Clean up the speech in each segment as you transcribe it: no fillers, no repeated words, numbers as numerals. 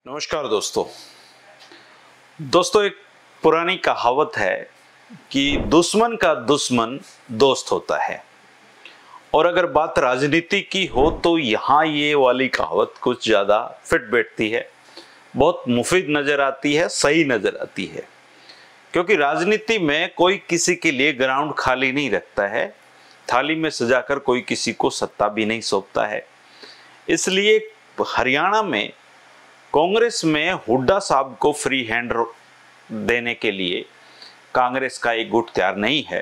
नमस्कार दोस्तों एक पुरानी कहावत है कि दुश्मन का दुश्मन दोस्त होता है। और अगर बात राजनीति की हो तो यहाँ ये वाली कहावत कुछ ज़्यादा फिट बैठती है, बहुत मुफीद नज़र आती है, सही नज़र आती है। क्योंकि राजनीति में कोई किसी के लिए ग्राउंड खाली नहीं रखता है, थाली में सजाकर कोई किसी को सत्ता भी नहीं सौंपता है। इसलिए हरियाणा में कांग्रेस में हुड्डा साहब को फ्री हैंड देने के लिए कांग्रेस का एक गुट तैयार नहीं है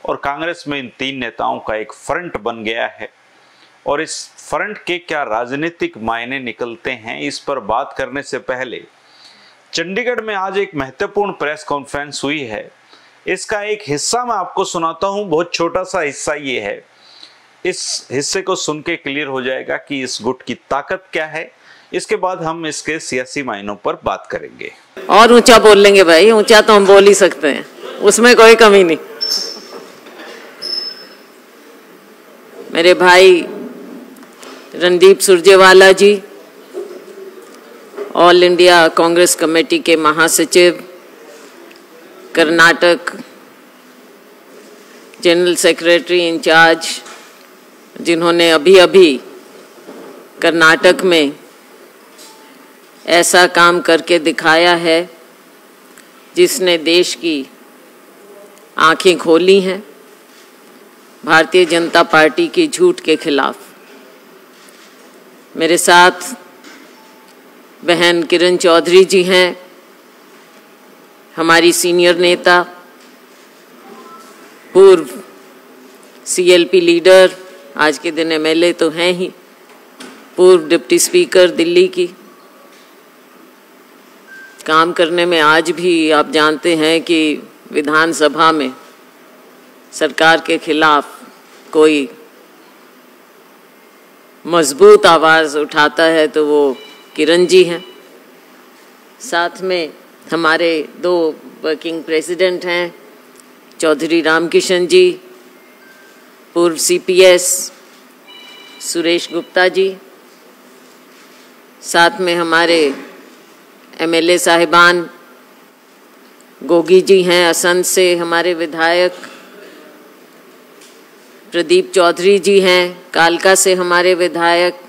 और कांग्रेस में इन तीन नेताओं का एक फ्रंट बन गया है। और इस फ्रंट के क्या राजनीतिक मायने निकलते हैं, इस पर बात करने से पहले चंडीगढ़ में आज एक महत्वपूर्ण प्रेस कॉन्फ्रेंस हुई है। इसका एक हिस्सा मैं आपको सुनाता हूं, बहुत छोटा सा हिस्सा ये है। इस हिस्से को सुन के क्लियर हो जाएगा कि इस गुट की ताकत क्या है। इसके बाद हम इसके सियासी मायनों पर बात करेंगे। और ऊंचा बोल लेंगे भाई, ऊंचा तो हम बोल ही सकते हैं, उसमें कोई कमी नहीं। मेरे भाई रणदीप सुरजेवाला जी, ऑल इंडिया कांग्रेस कमेटी के महासचिव, कर्नाटक जनरल सेक्रेटरी इंचार्ज, जिन्होंने अभी कर्नाटक में ऐसा काम करके दिखाया है जिसने देश की आंखें खोली हैं भारतीय जनता पार्टी की झूठ के खिलाफ। मेरे साथ बहन किरण चौधरी जी हैं, हमारी सीनियर नेता, पूर्व सीएलपी लीडर, आज के दिन एमएलए तो हैं ही, पूर्व डिप्टी स्पीकर दिल्ली की। काम करने में आज भी आप जानते हैं कि विधानसभा में सरकार के खिलाफ कोई मजबूत आवाज़ उठाता है तो वो किरण जी हैं। साथ में हमारे दो वर्किंग प्रेसिडेंट हैं, चौधरी रामकिशन जी, पूर्व सीपीएस सुरेश गुप्ता जी। साथ में हमारे एमएलए साहिबान गोगी जी हैं, असंध से हमारे विधायक प्रदीप चौधरी जी हैं, कालका से हमारे विधायक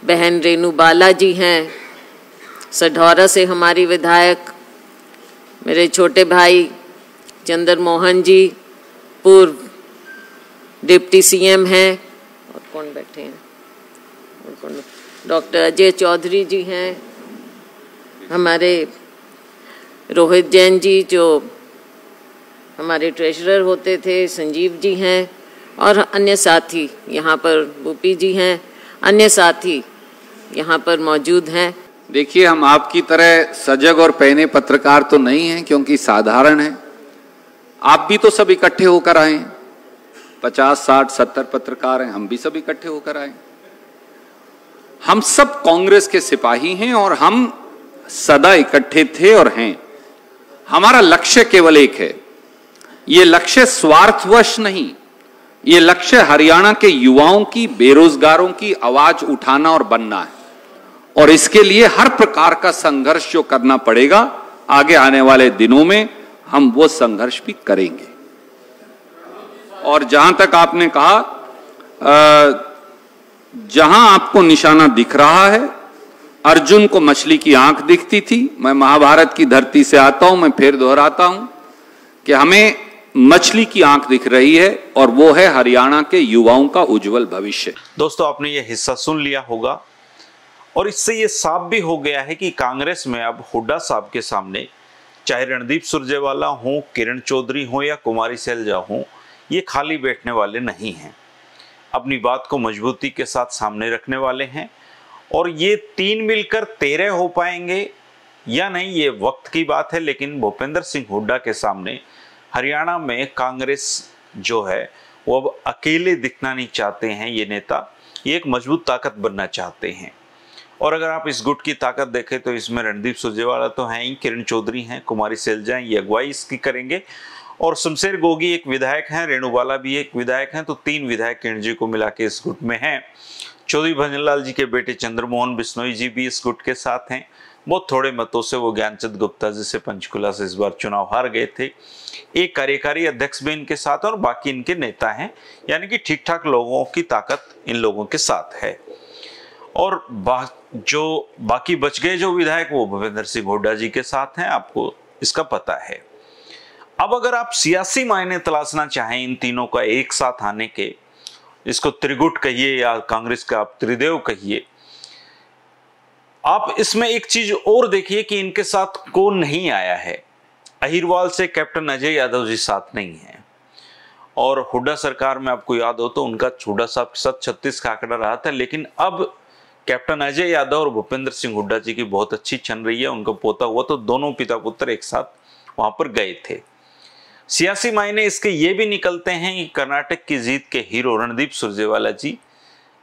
बहन रेणु बाला जी हैं, सढौरा से हमारी विधायक मेरे छोटे भाई चंद्र मोहन जी, पूर्व डिप्टी सीएम हैं। और कौन बैठे हैं, और कौन, डॉक्टर अजय चौधरी जी हैं, हमारे रोहित जैन जी जो हमारे ट्रेजरर होते थे, संजीव जी हैं, और अन्य साथी यहाँ पर भूपी जी हैं, अन्य साथी यहाँ पर मौजूद हैं। देखिए, हम आपकी तरह सजग और पहने पत्रकार तो नहीं हैं, क्योंकि साधारण हैं। आप भी तो सब इकट्ठे होकर आए हैं, 50, 60, 70 पत्रकार हैं, हम भी सब इकट्ठे होकर आए। हम सब कांग्रेस के सिपाही हैं और हम सदा इकट्ठे थे और हैं। हमारा लक्ष्य केवल एक है, ये लक्ष्य स्वार्थवश नहीं, ये लक्ष्य हरियाणा के युवाओं की, बेरोजगारों की आवाज उठाना और बनना है। और इसके लिए हर प्रकार का संघर्ष जो करना पड़ेगा आगे आने वाले दिनों में, हम वो संघर्ष भी करेंगे। और जहां तक आपने कहा, जहां आपको निशाना दिख रहा है, अर्जुन को मछली की आंख दिखती थी। मैं महाभारत की धरती से आता हूं, मैं फिर दोहराता हूं कि हमें मछली की आंख दिख रही है और वो है हरियाणा के युवाओं का उज्जवल भविष्य। दोस्तों, आपने ये हिस्सा सुन लिया होगा और इससे ये साफ भी हो गया है कि कांग्रेस में अब हुड्डा साहब के सामने चाहे रणदीप सुरजेवाला हो, किरण चौधरी हो या कुमारी सैलजा हो, ये खाली बैठने वाले नहीं हैं। अपनी बात को मजबूती के साथ सामने रखने वाले हैं। और ये तीन मिलकर 13 हो पाएंगे या नहीं, ये वक्त की बात है। लेकिन भूपेंद्र सिंह हुड्डा के सामने हरियाणा में कांग्रेस जो है वो अब अकेले दिखना नहीं चाहते हैं। ये नेता ये एक मजबूत ताकत बनना चाहते हैं। और अगर आप इस गुट की ताकत देखें तो इसमें रणदीप सुरजेवाला तो हैं ही, किरण चौधरी हैं, कुमारी सैलजा हैं, ये अगुवाई इसकी करेंगे। और शमशेर गोगी एक विधायक हैं, रेणु बाला भी एक विधायक हैं, तो 3 विधायक किरण जी को मिला के इस गुट में हैं। चौधरी भजनलाल जी के बेटे चंद्रमोहन बिश्नोई जी भी इस गुट के साथ हैं। बहुत थोड़े मतों से वो ज्ञानचंद गुप्ता जी से पंचकुला से इस बार चुनाव हार गए थे। एक कार्यकारी अध्यक्ष भी इनके साथ है और बाकी इनके नेता हैं, यानी कि ठीक ठाक लोगों की ताकत इन लोगों के साथ है। और जो बाकी बच गए जो विधायक वो भूपेंद्र सिंह हुड्डा जी के साथ हैं, आपको इसका पता है। अब अगर आप सियासी मायने तलाशना चाहें इन तीनों का एक साथ आने के, इसको त्रिगुट कहिए या कांग्रेस का आप त्रिदेव कहिए, आप इसमें एक चीज और देखिए कि इनके साथ कौन नहीं आया है। अहिरवाल से कैप्टन अजय यादव जी साथ नहीं है, और हुड्डा सरकार में आपको याद हो तो उनका हुड्डा साहब के साथ 36 का आंकड़ा रहा था, लेकिन अब कैप्टन अजय यादव और भूपेंद्र सिंह हुड्डा जी की बहुत अच्छी चल रही है। उनका पोता हुआ तो दोनों पिता पुत्र एक साथ वहां पर गए थे। सियासी मायने इसके ये भी निकलते हैं कि कर्नाटक की जीत के हीरो रणदीप सुरजेवाला जी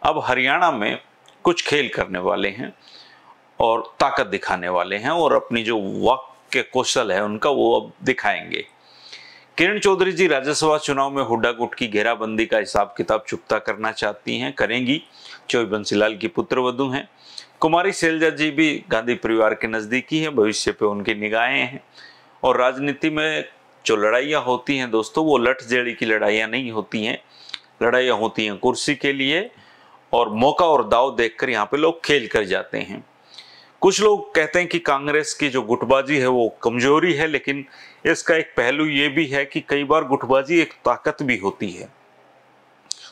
अब हरियाणा में कुछ खेल करने वाले हैं और ताकत दिखाने वाले हैं, और अपनी जो वाक्य कौशल है उनका वो अब दिखाएंगे। किरण चौधरी जी राज्यसभा चुनाव में हुड्डा गुट की घेराबंदी का हिसाब किताब चुकता करना चाहती हैं, करेंगी। चौधरी बंसीलाल की पुत्रवधू हैं। कुमारी शैलजा जी भी गांधी परिवार के नजदीकी है, भविष्य पे उनकी निगाहें हैं। और राजनीति में जो लड़ाइयाँ होती हैं दोस्तों, वो लठ जेड़ी की लड़ाइयाँ नहीं होती हैं, लड़ाइयाँ होती हैं कुर्सी के लिए, और मौका और दाव देखकर यहाँ पे लोग खेल कर जाते हैं। कुछ लोग कहते हैं कि कांग्रेस की जो गुटबाजी है वो कमजोरी है, लेकिन इसका एक पहलू ये भी है कि कई बार गुटबाजी एक ताकत भी होती है।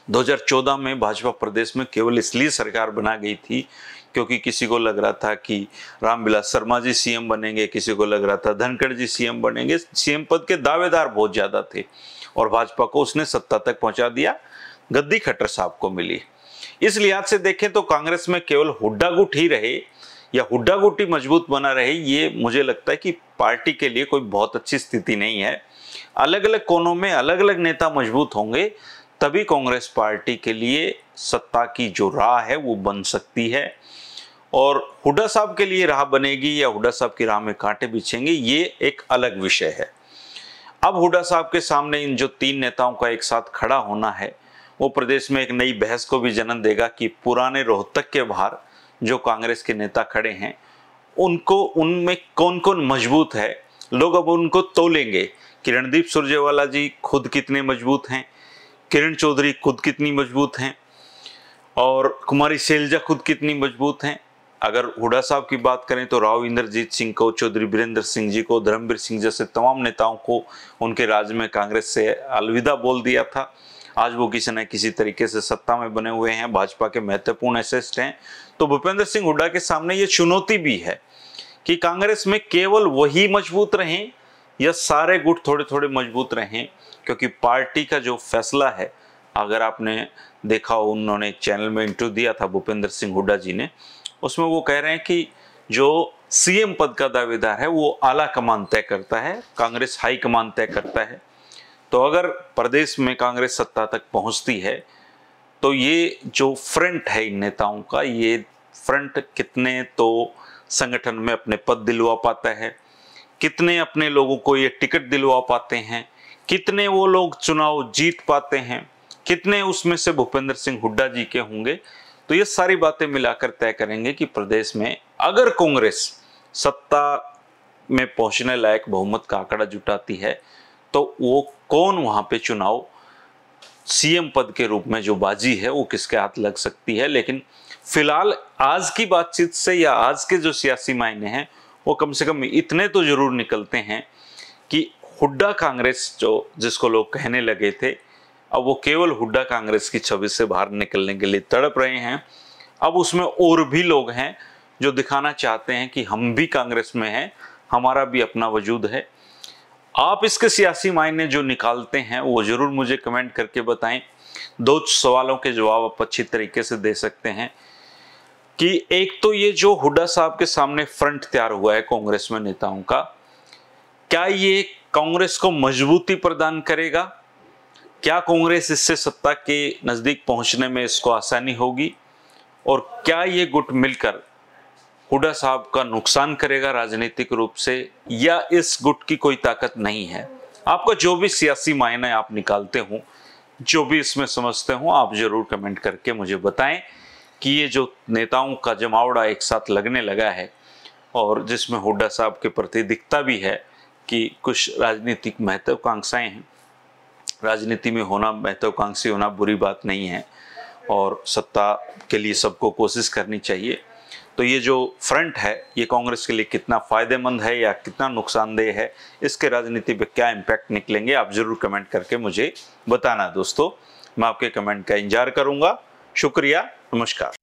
2014 में भाजपा प्रदेश में केवल इसलिए सरकार बना गई थी क्योंकि किसी को लग रहा था कि रामविलास शर्मा जी सीएम बनेंगे, किसी को लग रहा था धनखड़ जी सीएम बनेंगे। सीएम पद के दावेदार बहुत ज्यादा थे और भाजपा को उसने सत्ता तक पहुंचा दिया, गद्दी खट्टर साहब को मिली। इस लिहाज से देखें तो कांग्रेस में केवल हुड्डा गुट ही रहे या हुड्डा गुट ही मजबूत बना रहे, ये मुझे लगता है कि पार्टी के लिए कोई बहुत अच्छी स्थिति नहीं है। अलग अलग कोनों में अलग अलग नेता मजबूत होंगे तभी कांग्रेस पार्टी के लिए सत्ता की जो राह है वो बन सकती है। और हुड्डा साहब के लिए राह बनेगी या हुड्डा साहब की राह में कांटे बिछेंगे, ये एक अलग विषय है। अब हुड्डा साहब के सामने इन जो तीन नेताओं का एक साथ खड़ा होना है वो प्रदेश में एक नई बहस को भी जन्म देगा कि पुराने रोहतक के बाहर जो कांग्रेस के नेता खड़े हैं उनको, उनमें कौन कौन मजबूत है। लोग अब उनको तोलेंगे कि रणदीप सुरजेवाला जी खुद कितने मजबूत हैं, किरण चौधरी खुद कितनी मजबूत हैं, और कुमारी शैलजा खुद कितनी मजबूत हैं। अगर हुड्डा साहब की बात करें तो राव इंद्रजीत सिंह को, चौधरी बीरेंद्र सिंह जी को, धर्मवीर सिंह जैसे तमाम नेताओं को उनके राज्य में कांग्रेस से अलविदा बोल दिया था। आज वो किसी न किसी तरीके से सत्ता में बने हुए हैं, भाजपा के महत्वपूर्ण एसेट हैं। तो भूपेंद्र सिंह हुड्डा के सामने ये चुनौती भी है कि कांग्रेस में केवल वही मजबूत रहें या सारे गुट थोड़े थोड़े मजबूत रहें, क्योंकि पार्टी का जो फैसला है, अगर आपने देखा हो, उन्होंने एक चैनल में इंटरव्यू दिया था भूपेंद्र सिंह हुड्डा जी ने, उसमें वो कह रहे हैं कि जो सीएम पद का दावेदार है वो आला कमान तय करता है, कांग्रेस हाई कमान तय करता है। तो अगर प्रदेश में कांग्रेस सत्ता तक पहुंचती है तो ये जो फ्रंट है इन नेताओं का, ये फ्रंट कितने तो संगठन में अपने पद दिलवा पाता है, कितने अपने लोगों को ये टिकट दिलवा पाते हैं, कितने वो लोग चुनाव जीत पाते हैं, कितने उसमें से भूपेंद्र सिंह हुड्डा जी के होंगे। तो ये सारी बातें मिलाकर तय करेंगे कि प्रदेश में अगर कांग्रेस सत्ता में पहुंचने लायक बहुमत का आंकड़ा जुटाती है तो वो कौन वहां पे चुनाव सीएम पद के रूप में जो बाजी है वो किसके हाथ लग सकती है। लेकिन फिलहाल आज की बातचीत से या आज के जो सियासी मायने हैं वो कम से कम इतने तो जरूर निकलते हैं कि हुड्डा कांग्रेस जो जिसको लोग कहने लगे थे, अब वो केवल हुड्डा कांग्रेस की छवि से बाहर निकलने के लिए तड़प रहे हैं। अब उसमें और भी लोग हैं जो दिखाना चाहते हैं कि हम भी कांग्रेस में हैं, हमारा भी अपना वजूद है। आप इसके सियासी मायने जो निकालते हैं वो जरूर मुझे कमेंट करके बताएं। दो सवालों के जवाब आप अच्छी तरीके से दे सकते हैं कि एक तो ये जो हुड्डा साहब के सामने फ्रंट तैयार हुआ है कांग्रेस में नेताओं का, क्या ये कांग्रेस को मजबूती प्रदान करेगा? क्या कांग्रेस इससे सत्ता के नजदीक पहुंचने में इसको आसानी होगी? और क्या ये गुट मिलकर हुड्डा साहब का नुकसान करेगा राजनीतिक रूप से, या इस गुट की कोई ताकत नहीं है? आपका जो भी सियासी मायने आप निकालते हो, जो भी इसमें समझते हो, आप जरूर कमेंट करके मुझे बताएं। कि ये जो नेताओं का जमावड़ा एक साथ लगने लगा है और जिसमें हुड्डा साहब के प्रति दिखता भी है कि कुछ राजनीतिक महत्वाकांक्षाएं हैं। राजनीति में होना, महत्वाकांक्षी होना बुरी बात नहीं है और सत्ता के लिए सबको कोशिश करनी चाहिए। तो ये जो फ्रंट है ये कांग्रेस के लिए कितना फायदेमंद है या कितना नुकसानदेह है, इसके राजनीति पे क्या इम्पैक्ट निकलेंगे, आप जरूर कमेंट करके मुझे बताना दोस्तों। मैं आपके कमेंट का इंतजार करूंगा। शुक्रिया, नमस्कार।